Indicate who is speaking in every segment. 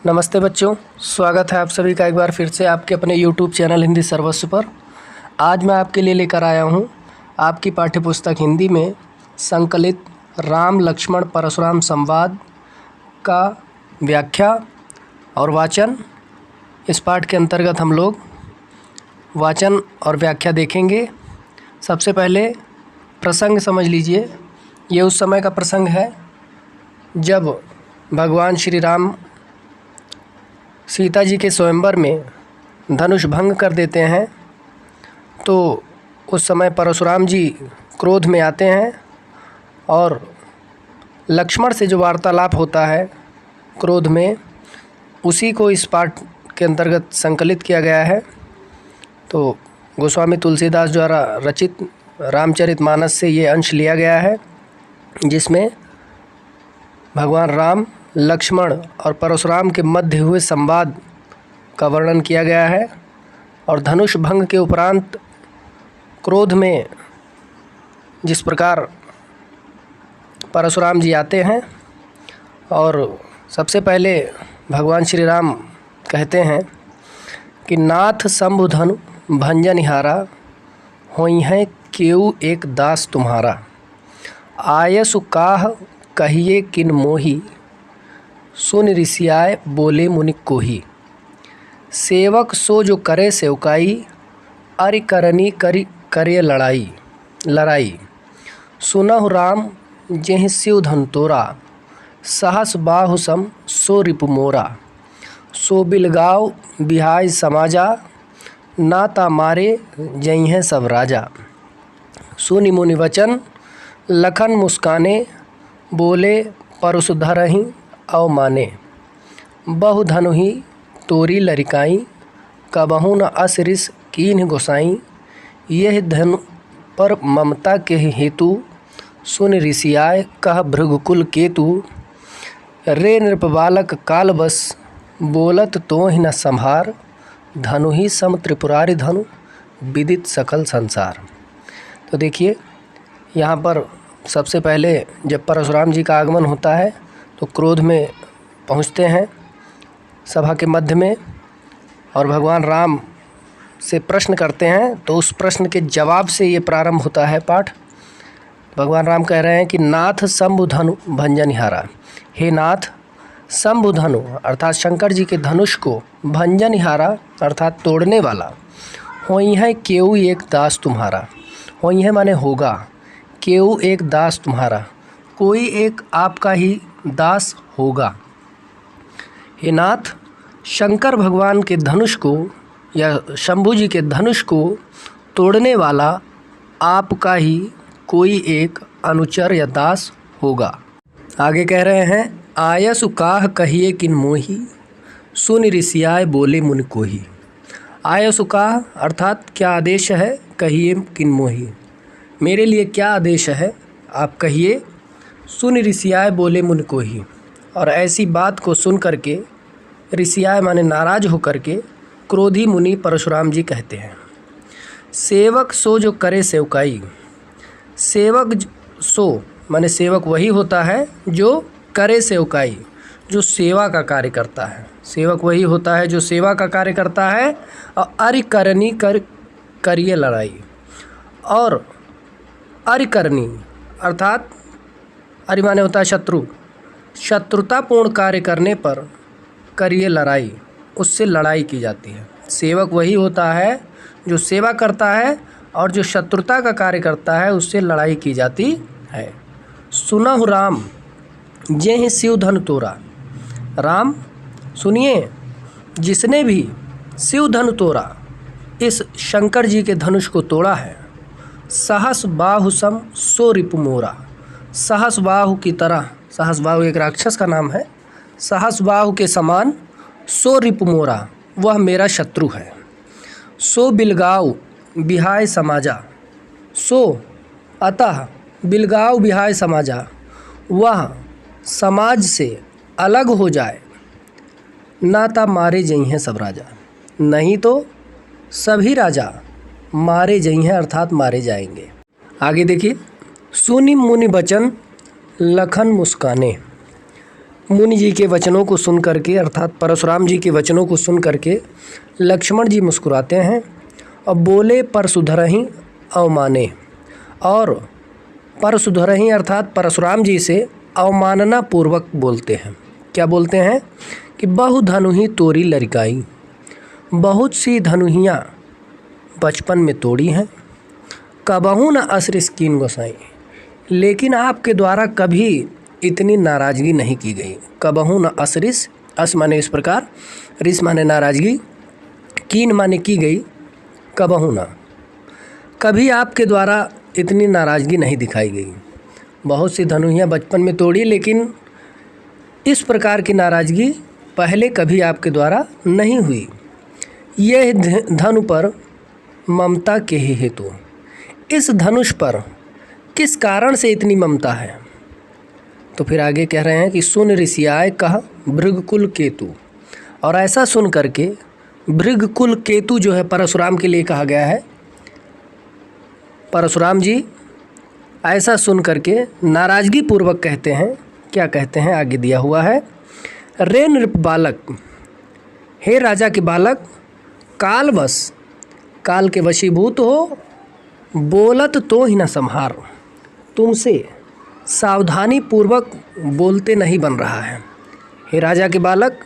Speaker 1: नमस्ते बच्चों, स्वागत है आप सभी का एक बार फिर से आपके अपने YouTube चैनल हिंदी सर्वस्व पर। आज मैं आपके लिए लेकर आया हूँ आपकी पाठ्यपुस्तक हिंदी में संकलित राम लक्ष्मण परशुराम संवाद का व्याख्या और वाचन। इस पाठ के अंतर्गत हम लोग वाचन और व्याख्या देखेंगे। सबसे पहले प्रसंग समझ लीजिए। ये उस समय का प्रसंग है जब भगवान श्री राम सीता जी के स्वयंवर में धनुष भंग कर देते हैं। तो उस समय परशुराम जी क्रोध में आते हैं और लक्ष्मण से जो वार्तालाप होता है क्रोध में, उसी को इस पाठ के अंतर्गत संकलित किया गया है। तो गोस्वामी तुलसीदास द्वारा रचित रामचरितमानस से ये अंश लिया गया है, जिसमें भगवान राम, लक्ष्मण और परशुराम के मध्य हुए संवाद का वर्णन किया गया है। और धनुष भंग के उपरांत क्रोध में जिस प्रकार परशुराम जी आते हैं, और सबसे पहले भगवान श्री राम कहते हैं कि नाथ शंभु धनु भंजनिहारा, होई है केऊ एक दास तुम्हारा। आयसु काह कहिए किन मोही, सुन ऋषियाय बोले मुनि कोही। सेवक सो जो करे सेवकाई, अरि करनी करी करे लड़ाई। सुनहु राम जेहि शिव धन तोरा, सहस बाहु सम सो रिपु मोरा। सो बिलगाव बिहाय समाजा, नाता मारे जइहें सब राजा। सुनि मुनि वचन लखन मुस्काने, बोले परशु धरहि अवमाने। बहु धनु ही तोरी लरिकाई, कबहु न अस रिस कीन्ह गोसाई। यह धनु पर ममता के हेतु, सुन ऋषियाय कह भृगुकुल केतु। रे नृप बालक काल बस, बोलत तोहि न संभार। धनु ही सम त्रिपुरारि धनु, विदित सकल संसार। तो देखिए, यहाँ पर सबसे पहले जब परशुराम जी का आगमन होता है तो क्रोध में पहुँचते हैं सभा के मध्य में, और भगवान राम से प्रश्न करते हैं। तो उस प्रश्न के जवाब से ये प्रारंभ होता है पाठ। भगवान राम कह रहे हैं कि नाथ शंभु धनु भंजनिहारा, हे नाथ शंभु धनु अर्थात शंकर जी के धनुष को भंजनिहारा अर्थात तोड़ने वाला। होई है केऊ एक दास तुम्हारा, होई है माने होगा, केऊ एक दास तुम्हारा, कोई एक आपका ही दास होगा। हे नाथ, शंकर भगवान के धनुष को या शंभु जी के धनुष को तोड़ने वाला आपका ही कोई एक अनुचर या दास होगा। आगे कह रहे हैं, आयसु काह कहिए किन मोही, सुन ऋषियाय बोले मुनि कोही। आयसु काह अर्थात क्या आदेश है, कहिए किन मोही, मेरे लिए क्या आदेश है आप कहिए। सुन ऋषियाय बोले मुनि कोही, और ऐसी बात को सुन करके ऋषियाय माने नाराज होकर के क्रोधी मुनि परशुराम जी कहते हैं। सेवक सो जो करे सेवकाई, सेवक सो माने सेवक वही होता है जो करे सेवकाई, जो सेवा का कार्य करता है। सेवक वही होता है जो सेवा का कार्य करता है। और अरि करनी करिए लड़ाई, और अरि करनी अर्थात अरि माने होता है शत्रु, शत्रुतापूर्ण कार्य करने पर करिए लड़ाई, उससे लड़ाई की जाती है। सेवक वही होता है जो सेवा करता है, और जो शत्रुता का कार्य करता है उससे लड़ाई की जाती है। सुनहु राम जेहि शिव धनु तोरा, राम सुनिए, जिसने भी शिव धनु तोरा, इस शंकर जी के धनुष को तोड़ा है। सहस बाहु सम सो रिपु मोरा, सहस बाहु की तरह, सहस बाहु एक राक्षस का नाम है, सहस बाहु के समान सो रिपु मोरा, वह मेरा शत्रु है। सो बिलगाव बिहाय समाजा, सो अतः बिलगाव बिहाय समाजा, वह समाज से अलग हो जाए। नाता मारे जइहें सब राजा, नहीं तो सभी राजा मारे जइहें अर्थात मारे जाएंगे। आगे देखिए, सुनि मुनि बचन लखन मुस्काने, मुनि जी के वचनों को सुन करके, अर्थात परशुराम जी के वचनों को सुन करके लक्ष्मण जी मुस्कुराते हैं और बोले परशुधरहि अवमाने, और परशुधरहि अर्थात परशुराम जी से अवमानना पूर्वक बोलते हैं। क्या बोलते हैं कि बहु धनुहि तोरी लड़काई, बहुत सी धनुहियाँ बचपन में तोड़ी हैं, कबहू न असरिस कीन गोसाई, लेकिन आपके द्वारा कभी इतनी नाराज़गी नहीं की गई। कबहू न असरिस, अस माने इस प्रकार, रिस माने नाराज़गी, कीन माने की गई, कबहू न, कभी आपके द्वारा इतनी नाराज़गी नहीं दिखाई गई। बहुत सी धनुहियाँ बचपन में तोड़ी, लेकिन इस प्रकार की नाराज़गी पहले कभी आपके द्वारा नहीं हुई। यह धनु पर ममता के ही हेतु, इस धनुष पर किस कारण से इतनी ममता है। तो फिर आगे कह रहे हैं कि सुन ऋषियाय कह भृगकुल केतु, और ऐसा सुन करके भृगकुल केतु जो है परशुराम के लिए कहा गया है। परशुराम जी ऐसा सुन करके नाराज़गी पूर्वक कहते हैं, क्या कहते हैं आगे दिया हुआ है। रे नृप बालक, हे राजा के बालक, काल बस, काल के वशीभूत हो, बोलत तो ही न संहार, तुमसे सावधानी पूर्वक बोलते नहीं बन रहा है। हे राजा के बालक,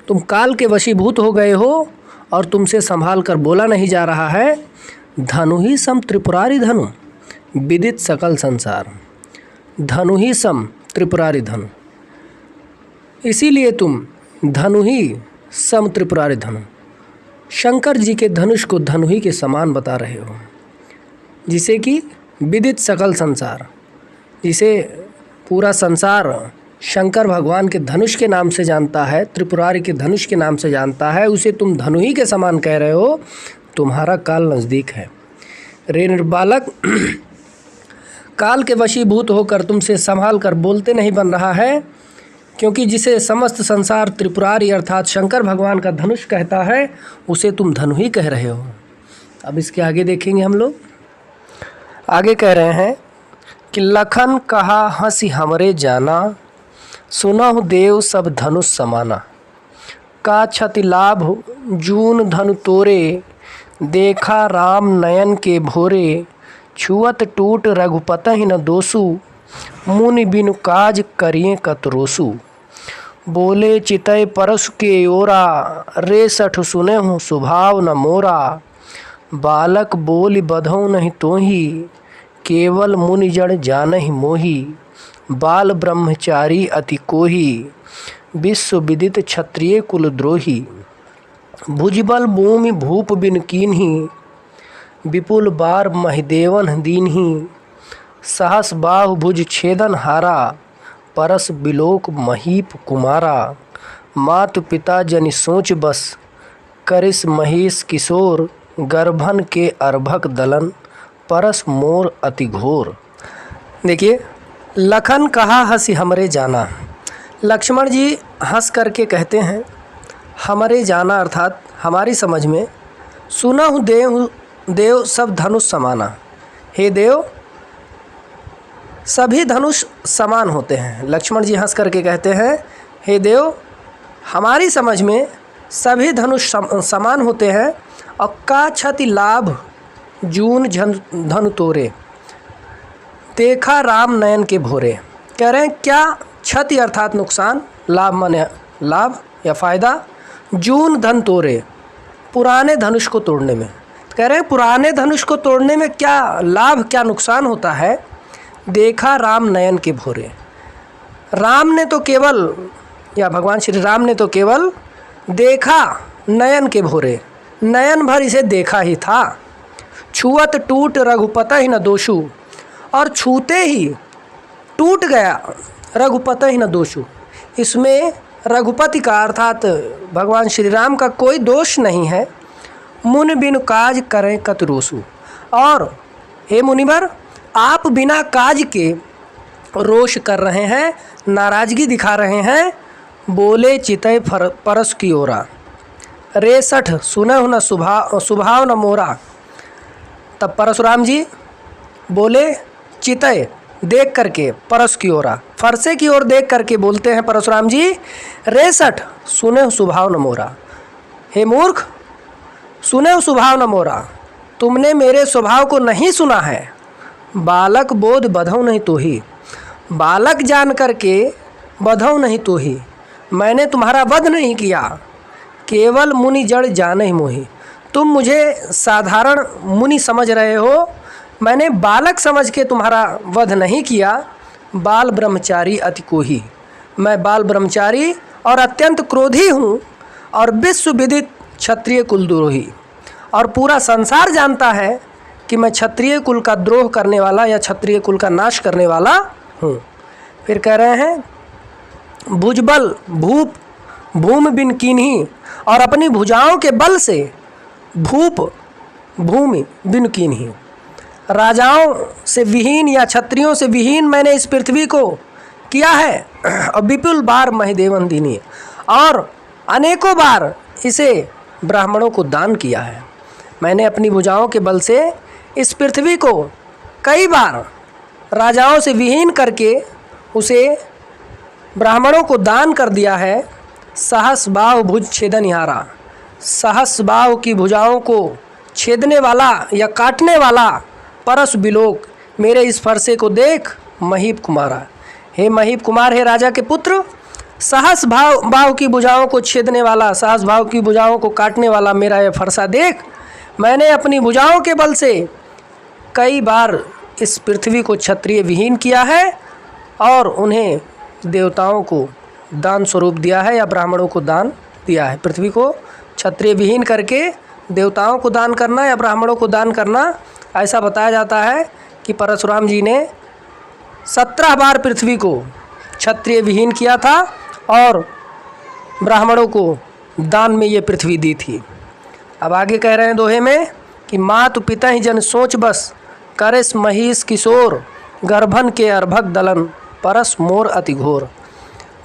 Speaker 1: तुम काल के वशीभूत हो गए हो और तुमसे संभाल कर बोला नहीं जा रहा है। धनु ही सम त्रिपुरारी धनु, विदित सकल संसार, धनु ही सम त्रिपुरारी धनु, इसीलिए तुम धनु ही सम त्रिपुरारी धनु, शंकर जी के धनुष को धनु ही के समान बता रहे हो, जिसे कि विदित सकल संसार, जिसे पूरा संसार शंकर भगवान के धनुष के नाम से जानता है, त्रिपुरारी के धनुष के नाम से जानता है, उसे तुम धनु ही के समान कह रहे हो। तुम्हारा काल नज़दीक है। रे निर्बालक, काल के वशीभूत होकर तुमसे संभाल कर बोलते नहीं बन रहा है, क्योंकि जिसे समस्त संसार त्रिपुरारी अर्थात शंकर भगवान का धनुष कहता है, उसे तुम धनु ही कह रहे हो। अब इसके आगे देखेंगे हम लोग। आगे कह रहे हैं कि लखन कहा हंसी हमरे जाना, सुनहु देव सब धनुष समाना, का क्षति लाभ जून धनु तोरे, देखा राम नयन के भोरे, छुअत टूट रघुपतहि न दोसु, मुनि बिनु काज करिए कतरोसु, बोले चितय परसु के ओरा, रे सठ सुने हूँ स्वभाव न मोरा, बालक बोली बधौ नहीं तोही, केवल मुनि जन जानहि मोही, बाल ब्रह्मचारी अति कोही, विश्व विदित क्षत्रिय कुल द्रोही, भुजबल भूमि भूप बिन कीन्ही, विपुल बार महिदेवन दीन्ही, सहस बाहु भुज छेदन हारा, परस बिलोक महीप कुमारा, मातु पिता जनि सोच बस, करिस महीस किशोर, गर्भन के अर्भक दलन, परस मोर अति घोर। देखिए, लखन कहा हंसी हमरे जाना, लक्ष्मण जी हंस करके कहते हैं हमरे जाना अर्थात हमारी समझ में, सुना हूँ देव सब धनुष समाना, हे देव सभी धनुष समान होते हैं। लक्ष्मण जी हंस करके कहते हैं हे देव हमारी समझ में सभी धनुष समान होते हैं, और का क्षति लाभ जून धनु तोरे, देखा राम नयन के भोरे। कह रहे हैं क्या क्षति अर्थात नुकसान, लाभ माने लाभ या फ़ायदा, जून धन तोरे, पुराने धनुष को तोड़ने में। कह रहे हैं पुराने धनुष को तोड़ने में क्या लाभ क्या नुकसान होता है। देखा राम नयन के भोरे, राम ने तो केवल या भगवान श्री राम ने तो केवल देखा नयन के भोरे, नयन भर इसे देखा ही था। छुअत टूट रघुपतहि न दोषु, और छूते ही टूट गया रघुपतहि न दोषु, इसमें रघुपति का अर्थात भगवान श्री राम का कोई दोष नहीं है। मुनि बिनु काज करें कतरोसु, और हे मुनिवर आप बिना काज के रोष कर रहे हैं, नाराज़गी दिखा रहे हैं। बोले चितय परस की ओरा, रे सठ सुनहु न स्वभाव न मोरा। तब परशुराम जी बोले चितय देख करके परस की ओर फरसे की ओर देख करके बोलते हैं परशुराम जी, रेसठ सुने स्वभाव न मोरा। हे मूर्ख, सुने स्वभाव न मोरा, तुमने मेरे स्वभाव को नहीं सुना है। बालक बोध बधौ नहीं तो ही, बालक जान करके बधौ नहीं तो ही, मैंने तुम्हारा वध नहीं किया, केवल मुनि जड़ जान ही मोही। तुम मुझे साधारण मुनि समझ रहे हो, मैंने बालक समझ के तुम्हारा वध नहीं किया। बाल ब्रह्मचारी अति कोही, मैं बाल ब्रह्मचारी और अत्यंत क्रोधी हूँ और विश्व विदित क्षत्रिय कुलद्रोही, और पूरा संसार जानता है कि मैं क्षत्रिय कुल का द्रोह करने वाला या क्षत्रिय कुल का नाश करने वाला हूँ। फिर कह रहे हैं भुजबल भूप भूमि बिन कीन्ही, और अपनी भुजाओं के बल से भूप भूमि बिन कीन्ही, राजाओं से विहीन या क्षत्रियों से विहीन मैंने इस पृथ्वी को किया है। और विपुल बार महिदेवन दीनी, और अनेकों बार इसे ब्राह्मणों को दान किया है। मैंने अपनी भुजाओं के बल से इस पृथ्वी को कई बार राजाओं से विहीन करके उसे ब्राह्मणों को दान कर दिया है। सहस बाहु भुज छेदनहारा, सहस बाहु की भुजाओं को छेदने वाला या काटने वाला परस बिलोक, मेरे इस फरसे को देख महीप कुमारा। हे महीप कुमार, हे राजा के पुत्र, सहस बाहु की भुजाओं को छेदने वाला, सहस बाहु की भुजाओं को काटने वाला मेरा यह फरसा देख। मैंने अपनी भुजाओं के बल से कई बार इस पृथ्वी को क्षत्रिय विहीन किया है और उन्हें देवताओं को दान स्वरूप दिया है या ब्राह्मणों को दान दिया है। पृथ्वी को क्षत्रिय विहीन करके देवताओं को दान करना या ब्राह्मणों को दान करना, ऐसा बताया जाता है कि परशुराम जी ने 17 बार पृथ्वी को क्षत्रिय विहीन किया था और ब्राह्मणों को दान में ये पृथ्वी दी थी। अब आगे कह रहे हैं दोहे में कि मातु पिता ही जन सोच बस, करेस महिष किशोर, गर्भन के अर्भक दलन, परस मोर अति घोर।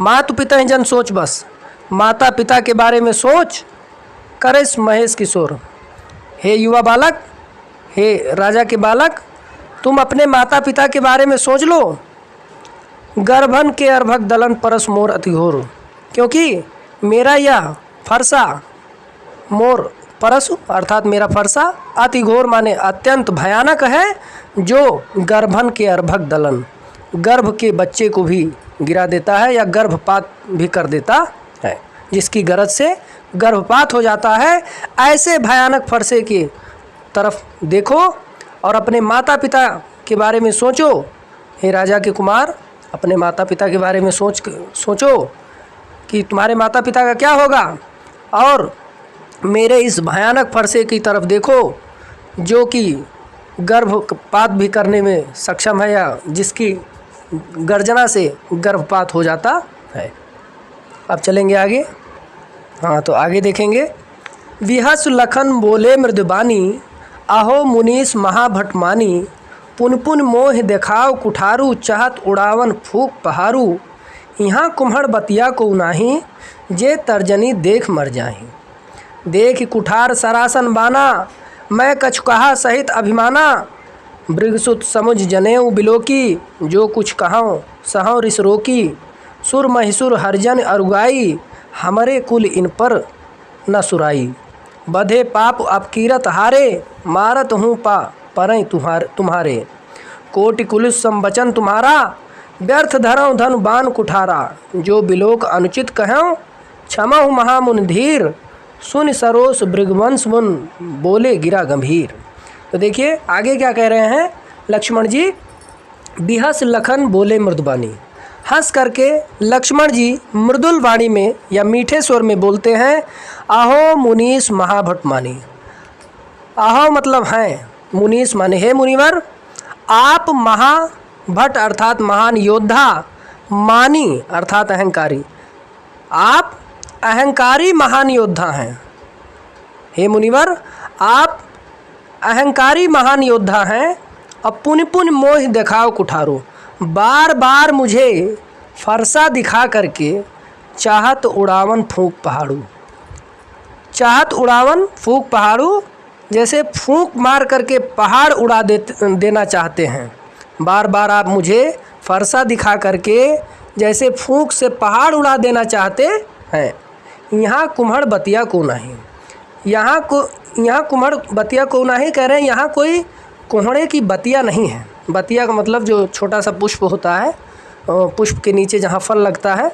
Speaker 1: मातु पिता ही जन सोच बस, माता पिता के बारे में सोच, करेस महेश किशोर। हे युवा बालक, हे राजा के बालक, तुम अपने माता पिता के बारे में सोच लो। गर्भन के अर्भक दलन, परस मोर अति घोर, क्योंकि मेरा यह फरसा, मोर परसु अर्थात मेरा फरसा, अति घोर माने अत्यंत भयानक है, जो गर्भन के अर्भक दलन, गर्भ के बच्चे को भी गिरा देता है या गर्भपात भी कर देता है, जिसकी गरज से गर्भपात हो जाता है। ऐसे भयानक फरसे की तरफ देखो और अपने माता पिता के बारे में सोचो। हे राजा के कुमार, अपने माता पिता के बारे में सोचो कि तुम्हारे माता पिता का क्या होगा, और मेरे इस भयानक फरसे की तरफ देखो जो कि गर्भपात भी करने में सक्षम है या जिसकी गर्जना से गर्भपात हो जाता है। अब चलेंगे आगे। हाँ, तो आगे देखेंगे। विहस लखन बोले मृदुबानी, आहो मुनीस महाभटमानी, पुन पुन मोह देखाव कुठारू, चाहत उड़ावन फूक पहारू, यहाँ कुम्हड़ बतिया को नाही, जे तर्जनी देख मर जाही। देख कुठार सरासन बाना, मैं कछुकहा सहित अभिमाना, मृगसुत समुझ जनेऊ बिलोकी, जो कुछ कहूँ सहौ रिस रोकी, सुर महिसुर हरजन अरुगाई, हमरे कुल इन पर न सुराई, बधे पाप अपकीरत हारे, मारत हूँ पा परई तुम्हारे, कोटि कुलिस संबचन तुम्हारा, व्यर्थ धरऊँ धन बान कुठारा, जो बिलोक अनुचित कहूँ क्षमा महामुन धीर, सुन सरोस भृगवंश मुन बोले गिरा गंभीर। तो देखिए आगे क्या कह रहे हैं लक्ष्मण जी। बिहस लखन बोले मृदुबानी, हंस करके लक्ष्मण जी मृदुल वाणी में या मीठे स्वर में बोलते हैं, आहो मुनीस महाभटमानी। आहो मतलब हैं, मुनीस माने हे मुनिवर, आप महाभट अर्थात महान योद्धा, मानी अर्थात अहंकारी, आप अहंकारी महान योद्धा हैं। हे मुनिवर, आप अहंकारी महान योद्धा हैं। अब पुन पुन मोह दिखाओ कुठारो, बार बार मुझे फरसा दिखा करके चाहत उड़ावन फूंक पहाड़ू, चाहत उड़ावन फूंक पहाड़ू, जैसे फूंक मार करके पहाड़ उड़ा देना चाहते हैं, बार बार आप मुझे फरसा दिखा करके जैसे फूंक से पहाड़ उड़ा देना चाहते हैं। यहाँ कुम्हड़ बतिया को नहीं, यहाँ कुम्हड़ बतिया को नहीं कह रहे हैं, यहाँ कोई कोहड़े की बतिया नहीं है। बतिया का मतलब जो छोटा सा पुष्प होता है, पुष्प के नीचे जहाँ फल लगता है,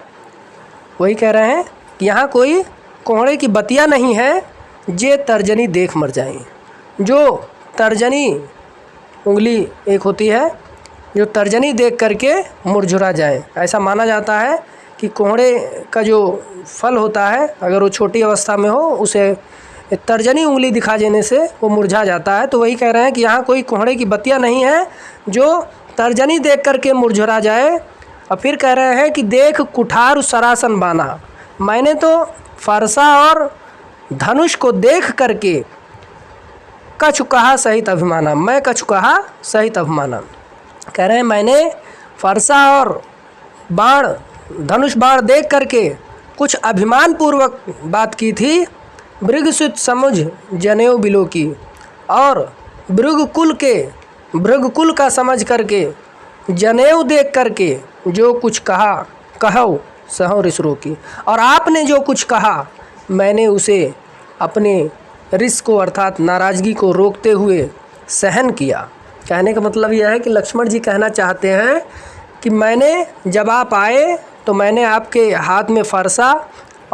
Speaker 1: वही कह रहे हैं कि यहाँ कोई कोहड़े की बतिया नहीं है, जे तर्जनी देख मर जाएं। जो तर्जनी उंगली एक होती है, जो तर्जनी देख करके मुरझुरा जाए। ऐसा माना जाता है कि कोहड़े का जो फल होता है, अगर वो छोटी अवस्था में हो, उसे तर्जनी उंगली दिखा देने से वो मुरझा जाता है। तो वही कह रहे हैं कि यहाँ कोई कोहड़े की बतिया नहीं है जो तर्जनी देख करके मुरझुरा जाए। और फिर कह रहे हैं कि देख कुठार सरासन बाना, मैंने तो फरसा और धनुष को देख करके कछु कहा सहित अभिमाना, मैं कछु कहा सहित अभिमाना। कह रहे हैं मैंने फरसा और बाण, धनुष बाण देख करके कुछ अभिमान पूर्वक बात की थी। भृगसुत समुझ जनेऊ बिलो की, और भृगकुल का समझ करके जनेऊ देख करके जो कुछ कहा कहो सहो रिसरो की। और आपने जो कुछ कहा मैंने उसे अपने रिस को अर्थात नाराज़गी को रोकते हुए सहन किया। कहने का मतलब यह है कि लक्ष्मण जी कहना चाहते हैं कि मैंने जब आप आए तो मैंने आपके हाथ में फरसा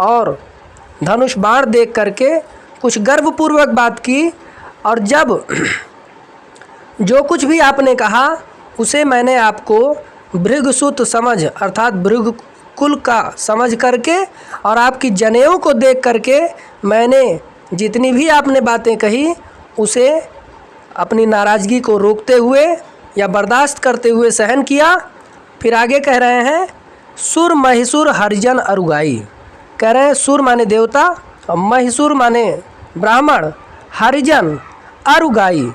Speaker 1: और धनुष बाण देख करके कुछ गर्वपूर्वक बात की, और जब जो कुछ भी आपने कहा उसे मैंने आपको भृगसुत समझ अर्थात भृगकुल का समझ करके और आपकी जनेऊ को देख करके मैंने जितनी भी आपने बातें कही उसे अपनी नाराज़गी को रोकते हुए या बर्दाश्त करते हुए सहन किया। फिर आगे कह रहे हैं सुर महिसुर हरिजन अरुगाई। कह रहे हैं सुर माने देवता और महिसुर माने ब्राह्मण, हरिजन अरुगाई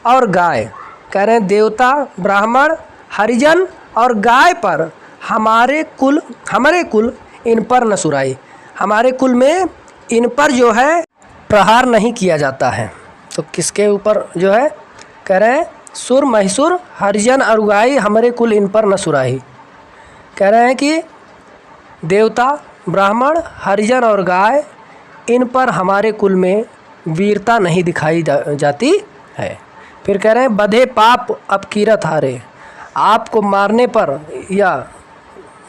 Speaker 1: और गाय। कह रहे हैं देवता, ब्राह्मण, हरिजन और गाय पर हमारे कुल इन पर न सुराई। हमारे कुल में इन पर जो है प्रहार नहीं किया जाता है। तो किसके ऊपर जो है कह रहे हैं सुर महिसुर हरिजन अरुगाई हमारे कुल इन पर न सुराई। कह रहे हैं कि देवता, ब्राह्मण, हरिजन और गाय, इन पर हमारे कुल में वीरता नहीं दिखाई जाती है। फिर कह रहे हैं बधे पाप अपकीरत हारे। आपको मारने पर या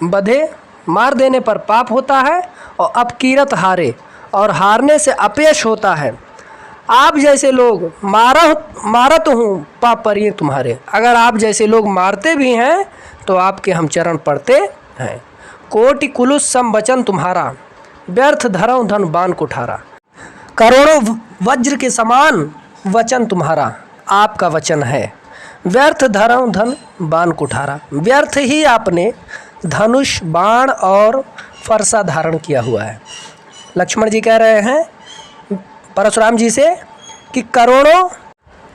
Speaker 1: बधे मार देने पर पाप होता है और अपकीरत हारे और हारने से अपयश होता है। आप जैसे लोग मारत हूँ पाप पर ये तुम्हारे। अगर आप जैसे लोग मारते भी हैं तो आपके हम चरण पड़ते हैं। कोटि कुलुस सम वचन तुम्हारा, व्यर्थ धरऊँ धन बाण कुठारा। करोड़ों वज्र के समान वचन तुम्हारा, आपका वचन है। व्यर्थ धरऊँ धन बाण कुठारा, व्यर्थ ही आपने धनुष, बाण और फरसा धारण किया हुआ है। लक्ष्मण जी कह रहे हैं परशुराम जी से कि करोड़ों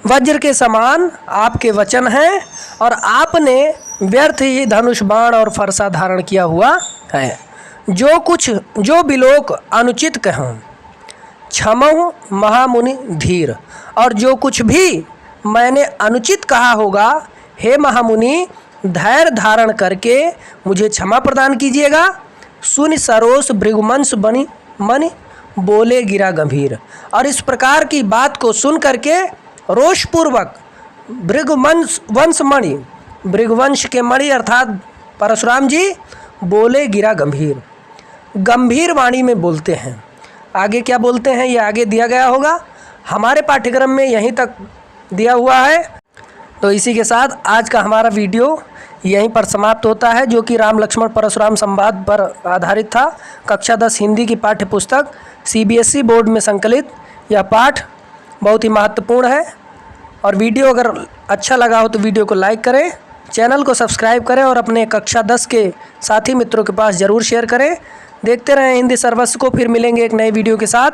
Speaker 1: वज्र के समान आपके वचन हैं और आपने व्यर्थ ही धनुष, बाण और फरसा धारण किया हुआ है। जो बिलोक अनुचित कहूँ क्षमहु महामुनि धीर। और जो कुछ भी मैंने अनुचित कहा होगा हे महामुनि धैर्य धारण करके मुझे क्षमा प्रदान कीजिएगा। सुनि सरोस भृगुवंश बनी मणि बोले गिरा गंभीर। और इस प्रकार की बात को सुन करके रोषपूर्वक भृगुवंश के मणि अर्थात परशुराम जी बोले गिरा गंभीर, गंभीर वाणी में बोलते हैं। आगे क्या बोलते हैं ये आगे दिया गया होगा, हमारे पाठ्यक्रम में यहीं तक दिया हुआ है। तो इसी के साथ आज का हमारा वीडियो यहीं पर समाप्त होता है, जो कि राम लक्ष्मण परशुराम संवाद पर आधारित था। कक्षा 10 हिंदी की पाठ्य पुस्तक CBSE बोर्ड में संकलित यह पाठ बहुत ही महत्वपूर्ण है। और वीडियो अगर अच्छा लगा हो तो वीडियो को लाइक करें, चैनल को सब्सक्राइब करें और अपने कक्षा 10 के साथी मित्रों के पास ज़रूर शेयर करें। देखते रहें हिंदी सर्वस्व को। फिर मिलेंगे एक नए वीडियो के साथ।